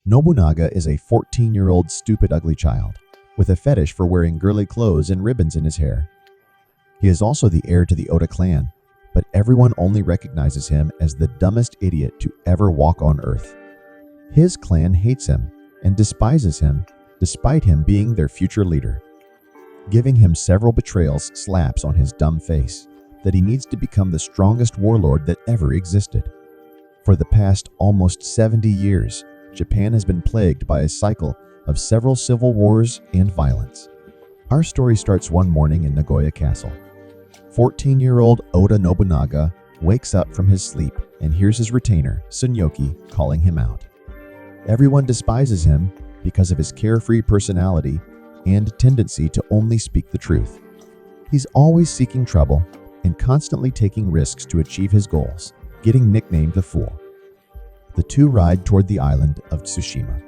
Nobunaga is a 14-year-old stupid ugly child, with a fetish for wearing girly clothes and ribbons in his hair. He is also the heir to the Oda clan, but everyone only recognizes him as the dumbest idiot to ever walk on Earth. His clan hates him and despises him, despite him being their future leader, giving him several betrayals slaps on his dumb face that he needs to become the strongest warlord that ever existed. For the past almost 70 years, Japan has been plagued by a cycle of several civil wars and violence. Our story starts one morning in Nagoya Castle. 14-year-old Oda Nobunaga wakes up from his sleep and hears his retainer, Tsunyoki, calling him out. Everyone despises him because of his carefree personality and tendency to only speak the truth. He's always seeking trouble and constantly taking risks to achieve his goals, getting nicknamed the Fool. The two ride toward the island of Tsushima.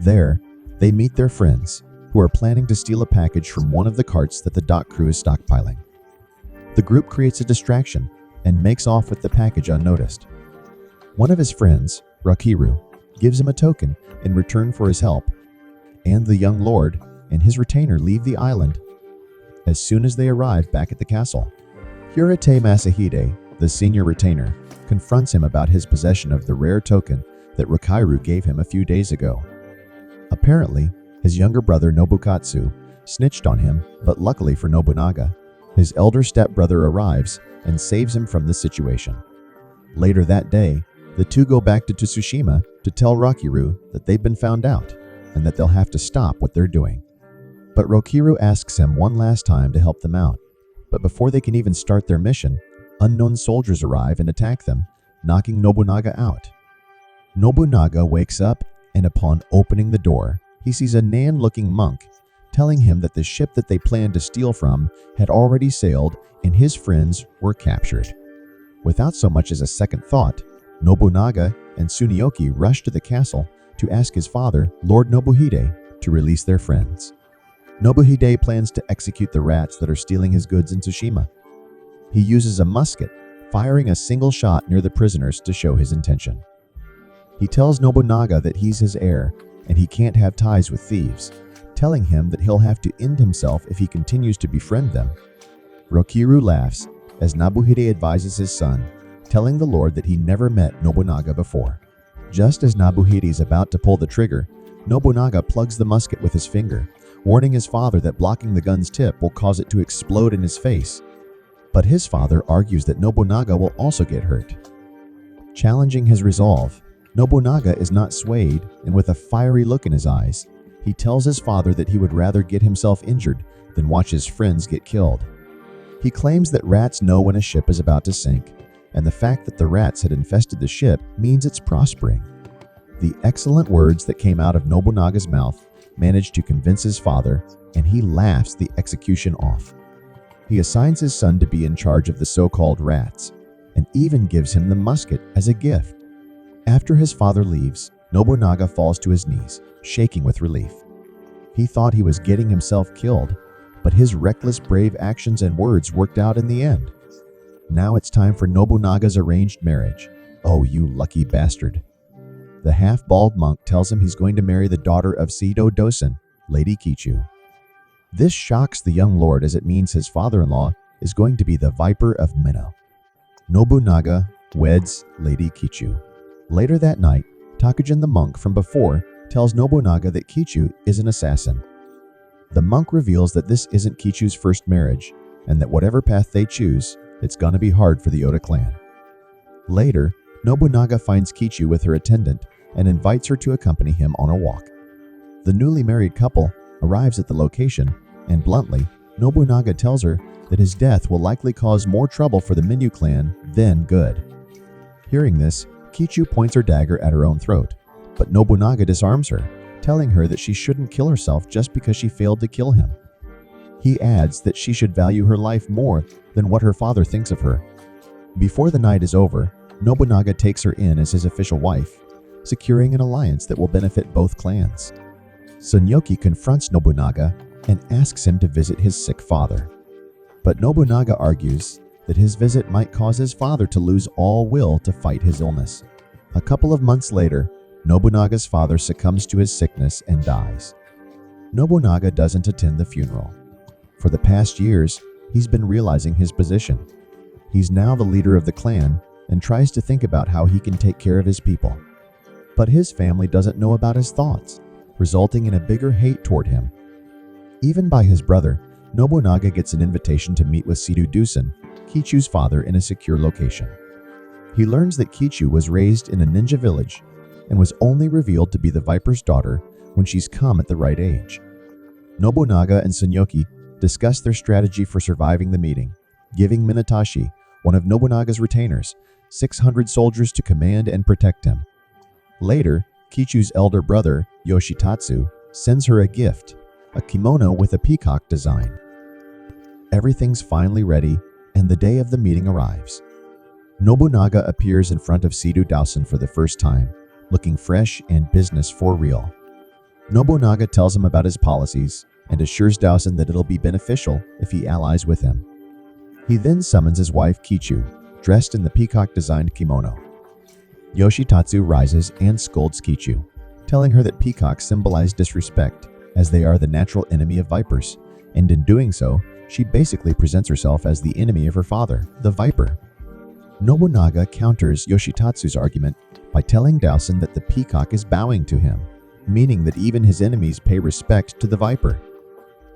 There, they meet their friends, who are planning to steal a package from one of the carts that the dock crew is stockpiling. The group creates a distraction and makes off with the package unnoticed. One of his friends, Rakiru, gives him a token in return for his help, and the young lord and his retainer leave the island. As soon as they arrive back at the castle, Hirate Masahide, the senior retainer, confronts him about his possession of the rare token that Rakiru gave him a few days ago. Apparently, his younger brother Nobukatsu snitched on him, but luckily for Nobunaga, his elder stepbrother arrives and saves him from the situation. Later that day, the two go back to Tsushima to tell Rakiru that they've been found out and that they'll have to stop what they're doing. But Rakiru asks him one last time to help them out. But before they can even start their mission, unknown soldiers arrive and attack them, knocking Nobunaga out. Nobunaga wakes up, and upon opening the door, he sees a Nan-looking monk telling him that the ship that they planned to steal from had already sailed and his friends were captured. Without so much as a second thought, Nobunaga and Tsunyoki rush to the castle to ask his father, Lord Nobuhide, to release their friends. Nobuhide plans to execute the rats that are stealing his goods in Tsushima. He uses a musket, firing a single shot near the prisoners to show his intention. He tells Nobunaga that he's his heir and he can't have ties with thieves, telling him that he'll have to end himself if he continues to befriend them. Rakiru laughs as Nobuhide advises his son, telling the lord that he never met Nobunaga before. Just as Nobuhide is about to pull the trigger, Nobunaga plugs the musket with his finger, warning his father that blocking the gun's tip will cause it to explode in his face. But his father argues that Nobunaga will also get hurt. Challenging his resolve, Nobunaga is not swayed, and with a fiery look in his eyes, he tells his father that he would rather get himself injured than watch his friends get killed. He claims that rats know when a ship is about to sink, and the fact that the rats had infested the ship means it's prospering. The excellent words that came out of Nobunaga's mouth managed to convince his father, and he laughs the execution off. He assigns his son to be in charge of the so-called rats, and even gives him the musket as a gift. After his father leaves, Nobunaga falls to his knees, shaking with relief. He thought he was getting himself killed, but his reckless, brave actions and words worked out in the end. Now it's time for Nobunaga's arranged marriage. Oh, you lucky bastard. The half-bald monk tells him he's going to marry the daughter of Seido Dosen, Lady Kichu. This shocks the young lord as it means his father-in-law is going to be the Viper of Minnow. Nobunaga weds Lady Kichu. Later that night, Takujin the monk from before tells Nobunaga that Kichu is an assassin. The monk reveals that this isn't Kichu's first marriage, and that whatever path they choose, it's gonna be hard for the Oda clan. Later, Nobunaga finds Kichu with her attendant and invites her to accompany him on a walk. The newly married couple arrives at the location, and bluntly, Nobunaga tells her that his death will likely cause more trouble for the Minu clan than good. Hearing this, Kichu points her dagger at her own throat, but Nobunaga disarms her, telling her that she shouldn't kill herself just because she failed to kill him. He adds that she should value her life more than what her father thinks of her. Before the night is over, Nobunaga takes her in as his official wife, securing an alliance that will benefit both clans. Tsunyoki confronts Nobunaga and asks him to visit his sick father. But Nobunaga argues that his visit might cause his father to lose all will to fight his illness. A couple of months later, Nobunaga's father succumbs to his sickness and dies. Nobunaga doesn't attend the funeral. For the past years, he's been realizing his position. He's now the leader of the clan and tries to think about how he can take care of his people. But his family doesn't know about his thoughts, resulting in a bigger hate toward him. Even by his brother, Nobunaga gets an invitation to meet with Seidu Dusen, Kichu's father, in a secure location. He learns that Kichu was raised in a ninja village and was only revealed to be the Viper's daughter when she's come at the right age. Nobunaga and Sunyoki discuss their strategy for surviving the meeting, giving Minatashi, one of Nobunaga's retainers, 600 soldiers to command and protect him. Later, Kichu's elder brother, Yoshitatsu, sends her a gift, a kimono with a peacock design. Everything's finally ready, and the day of the meeting arrives. Nobunaga appears in front of Seidu Dusen for the first time, looking fresh and business for real. Nobunaga tells him about his policies and assures Dusen that it'll be beneficial if he allies with him. He then summons his wife Kichu, dressed in the peacock-designed kimono. Yoshitatsu rises and scolds Kichu, telling her that peacocks symbolize disrespect, as they are the natural enemy of vipers, and in doing so, she basically presents herself as the enemy of her father, the Viper. Nobunaga counters Yoshitatsu's argument by telling Dusen that the peacock is bowing to him, meaning that even his enemies pay respect to the Viper.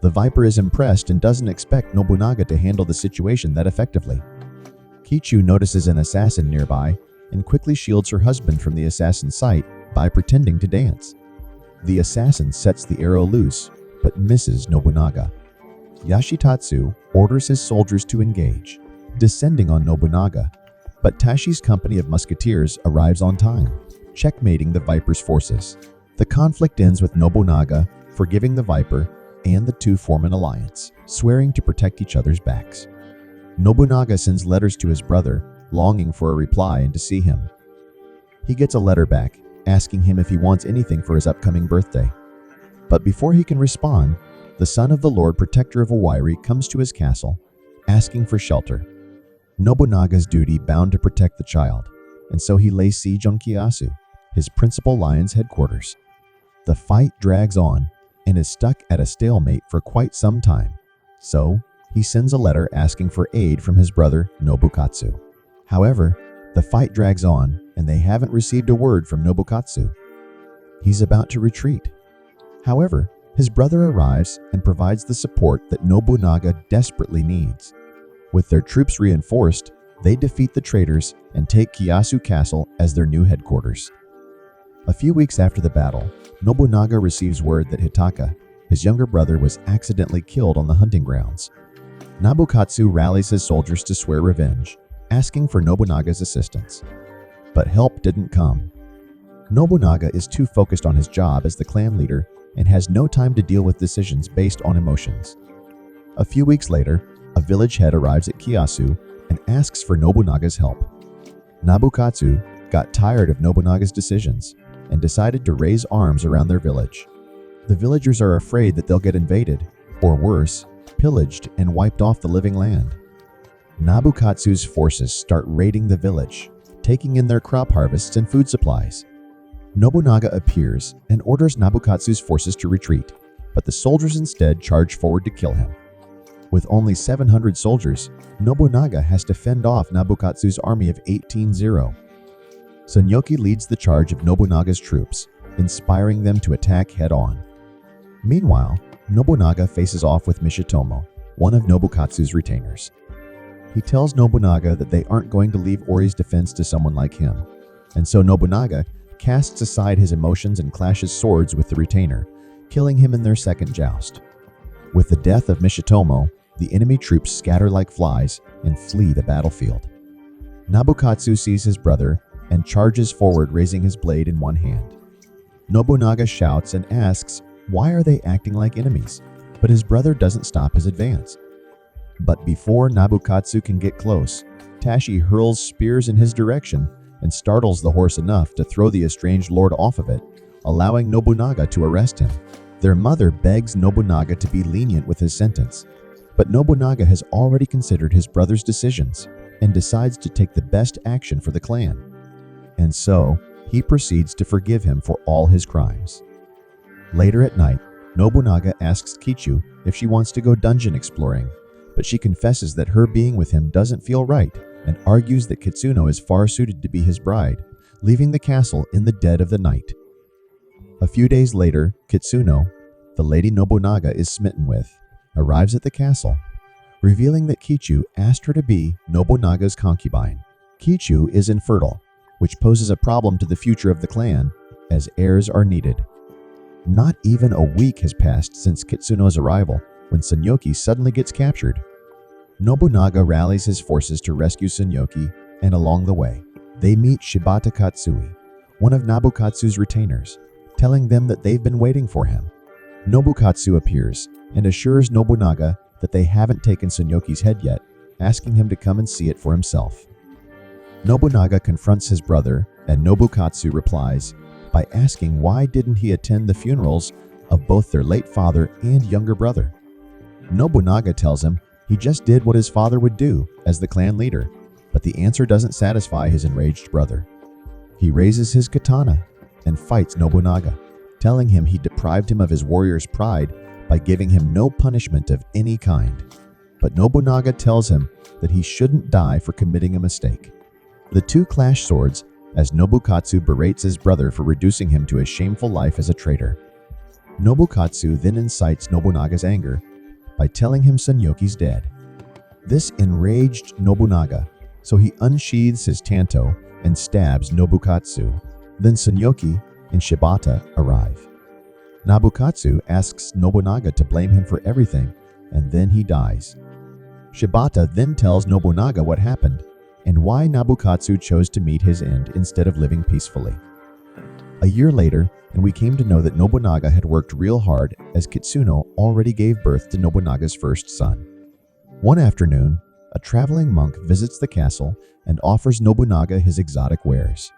The Viper is impressed and doesn't expect Nobunaga to handle the situation that effectively. Kichu notices an assassin nearby and quickly shields her husband from the assassin's sight by pretending to dance. The assassin sets the arrow loose, but misses Nobunaga. Yoshitatsu orders his soldiers to engage, descending on Nobunaga, but Tashi's company of musketeers arrives on time, checkmating the Viper's forces. The conflict ends with Nobunaga forgiving the Viper, and the two form an alliance, swearing to protect each other's backs. Nobunaga sends letters to his brother, longing for a reply and to see him. He gets a letter back, asking him if he wants anything for his upcoming birthday. But before he can respond, the son of the Lord Protector of Owairi comes to his castle, asking for shelter. Nobunaga's duty bound to protect the child, and so he lays siege on Kiyasu, his principal lion's headquarters. The fight drags on and is stuck at a stalemate for quite some time, so he sends a letter asking for aid from his brother Nobukatsu. However, the fight drags on and they haven't received a word from Nobukatsu. He's about to retreat. However, his brother arrives and provides the support that Nobunaga desperately needs. With their troops reinforced, they defeat the traitors and take Kiyasu Castle as their new headquarters. A few weeks after the battle, Nobunaga receives word that Hitaka, his younger brother, was accidentally killed on the hunting grounds. Nobukatsu rallies his soldiers to swear revenge, asking for Nobunaga's assistance. But help didn't come. Nobunaga is too focused on his job as the clan leader and has no time to deal with decisions based on emotions. A few weeks later, a village head arrives at Kiyasu and asks for Nobunaga's help. Nobukatsu got tired of Nobunaga's decisions and decided to raise arms around their village. The villagers are afraid that they'll get invaded, or worse, pillaged and wiped off the living land. Nobukatsu's forces start raiding the village, taking in their crop harvests and food supplies. Nobunaga appears and orders Nobukatsu's forces to retreat, but the soldiers instead charge forward to kill him. With only 700 soldiers, Nobunaga has to fend off Nobukatsu's army of 18-0. Sunyoki leads the charge of Nobunaga's troops, inspiring them to attack head-on. Meanwhile, Nobunaga faces off with Mishitomo, one of Nobukatsu's retainers. He tells Nobunaga that they aren't going to leave Ori's defense to someone like him, and so Nobunaga casts aside his emotions and clashes swords with the retainer, killing him in their second joust. With the death of Mishitomo, the enemy troops scatter like flies and flee the battlefield. Nobukatsu sees his brother and charges forward, raising his blade in one hand. Nobunaga shouts and asks, why are they acting like enemies? But his brother doesn't stop his advance. But before Nobukatsu can get close, Tashi hurls spears in his direction and startles the horse enough to throw the estranged lord off of it, allowing Nobunaga to arrest him. Their mother begs Nobunaga to be lenient with his sentence, but Nobunaga has already considered his brother's decisions and decides to take the best action for the clan. And so, he proceeds to forgive him for all his crimes. Later at night, Nobunaga asks Kichu if she wants to go dungeon exploring, but she confesses that her being with him doesn't feel right and argues that Kitsuno is far suited to be his bride, leaving the castle in the dead of the night. A few days later, Kitsuno, the lady Nobunaga is smitten with, arrives at the castle, revealing that Kichu asked her to be Nobunaga's concubine. Kichu is infertile, which poses a problem to the future of the clan, as heirs are needed. Not even a week has passed since Kitsuno's arrival when Sunyoki suddenly gets captured. Nobunaga rallies his forces to rescue Sunyoki, and along the way, they meet Shibata Katsui, one of Nabukatsu's retainers, telling them that they've been waiting for him. Nobukatsu appears and assures Nobunaga that they haven't taken Sunyoki's head yet, asking him to come and see it for himself. Nobunaga confronts his brother, and Nobukatsu replies by asking why didn't he attend the funerals of both their late father and younger brother. Nobunaga tells him he just did what his father would do as the clan leader, but the answer doesn't satisfy his enraged brother. He raises his katana and fights Nobunaga, telling him he deprived him of his warrior's pride by giving him no punishment of any kind. But Nobunaga tells him that he shouldn't die for committing a mistake. The two clash swords as Nobukatsu berates his brother for reducing him to a shameful life as a traitor. Nobukatsu then incites Nobunaga's anger by telling him Sunyoki's dead. This enraged Nobunaga, so he unsheathes his tanto and stabs Nobukatsu. Then Sunyoki and Shibata arrive. Nabukatsu asks Nobunaga to blame him for everything, and then he dies. Shibata then tells Nobunaga what happened and why Nabukatsu chose to meet his end instead of living peacefully. A year later, and we came to know that Nobunaga had worked real hard as Kitsuno already gave birth to Nobunaga's first son. One afternoon, a traveling monk visits the castle and offers Nobunaga his exotic wares.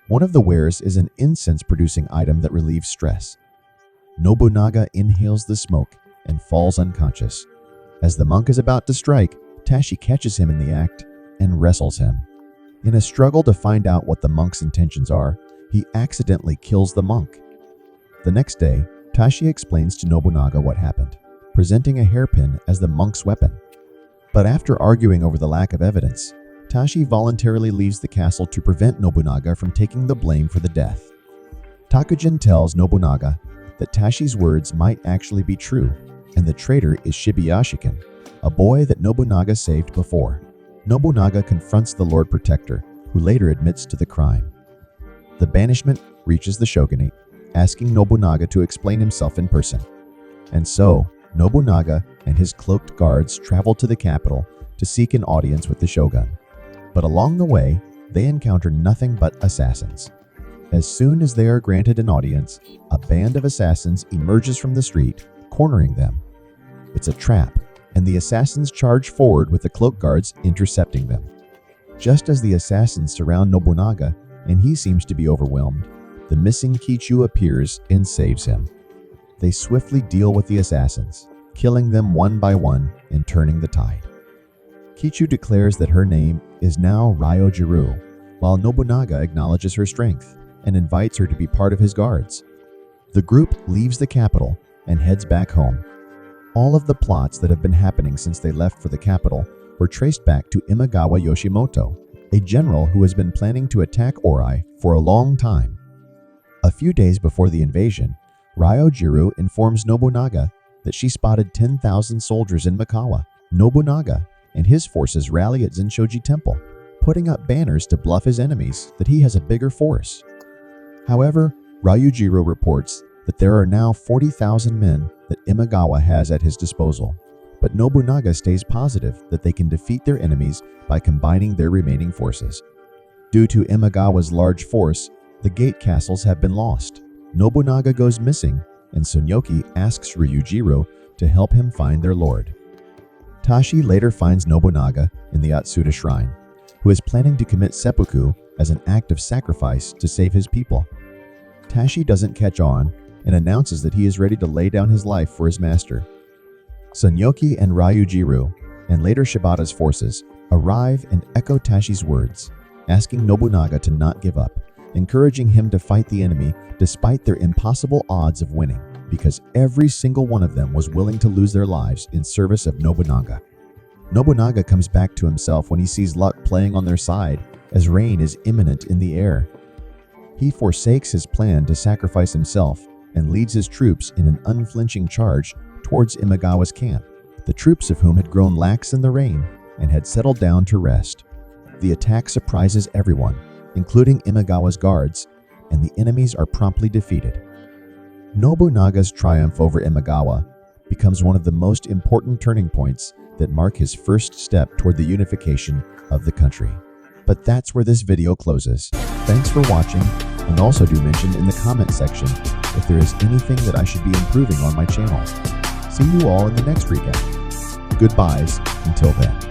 One of the wares is an incense-producing item that relieves stress. Nobunaga inhales the smoke and falls unconscious. As the monk is about to strike, Tashi catches him in the act and wrestles him. In a struggle to find out what the monk's intentions are, he accidentally kills the monk. The next day, Tashi explains to Nobunaga what happened, presenting a hairpin as the monk's weapon. But after arguing over the lack of evidence, Tashi voluntarily leaves the castle to prevent Nobunaga from taking the blame for the death. Takujin tells Nobunaga that Tashi's words might actually be true, and the traitor is Shibuyashikin, a boy that Nobunaga saved before. Nobunaga confronts the Lord Protector, who later admits to the crime. The banishment reaches the shogunate, asking Nobunaga to explain himself in person. And so, Nobunaga and his cloaked guards travel to the capital to seek an audience with the shogun. But along the way, they encounter nothing but assassins. As soon as they are granted an audience, a band of assassins emerges from the street, cornering them. It's a trap, and the assassins charge forward with the cloak guards intercepting them. Just as the assassins surround Nobunaga and he seems to be overwhelmed, the missing Kichu appears and saves him. They swiftly deal with the assassins, killing them one by one and turning the tide. Kichu declares that her name is now Ryojiru, while Nobunaga acknowledges her strength and invites her to be part of his guards. The group leaves the capital and heads back home. All of the plots that have been happening since they left for the capital were traced back to Imagawa Yoshimoto, a general who has been planning to attack Ori for a long time. A few days before the invasion, Ryojiru informs Nobunaga that she spotted 10,000 soldiers in Mikawa. Nobunaga and his forces rally at Zenshoji Temple, putting up banners to bluff his enemies that he has a bigger force. However, Ryojiru reports that there are now 40,000 men that Imagawa has at his disposal, but Nobunaga stays positive that they can defeat their enemies by combining their remaining forces. Due to Imagawa's large force, the gate castles have been lost. Nobunaga goes missing, and Sunyoki asks Ryujiro to help him find their lord. Tashi later finds Nobunaga in the Atsuta Shrine, who is planning to commit seppuku as an act of sacrifice to save his people. Tashi doesn't catch on and announces that he is ready to lay down his life for his master. Sunyoki and Ryujiru, and later Shibata's forces, arrive and echo Tashi's words, asking Nobunaga to not give up, encouraging him to fight the enemy despite their impossible odds of winning, because every single one of them was willing to lose their lives in service of Nobunaga. Nobunaga comes back to himself when he sees luck playing on their side as rain is imminent in the air. He forsakes his plan to sacrifice himself and leads his troops in an unflinching charge towards Imagawa's camp, the troops of whom had grown lax in the rain and had settled down to rest. The attack surprises everyone, including Imagawa's guards, and the enemies are promptly defeated. Nobunaga's triumph over Imagawa becomes one of the most important turning points that mark his first step toward the unification of the country. But that's where this video closes. Thanks for watching, and also do mention in the comment section if there is anything that I should be improving on my channel. See you all in the next recap. Goodbyes until then.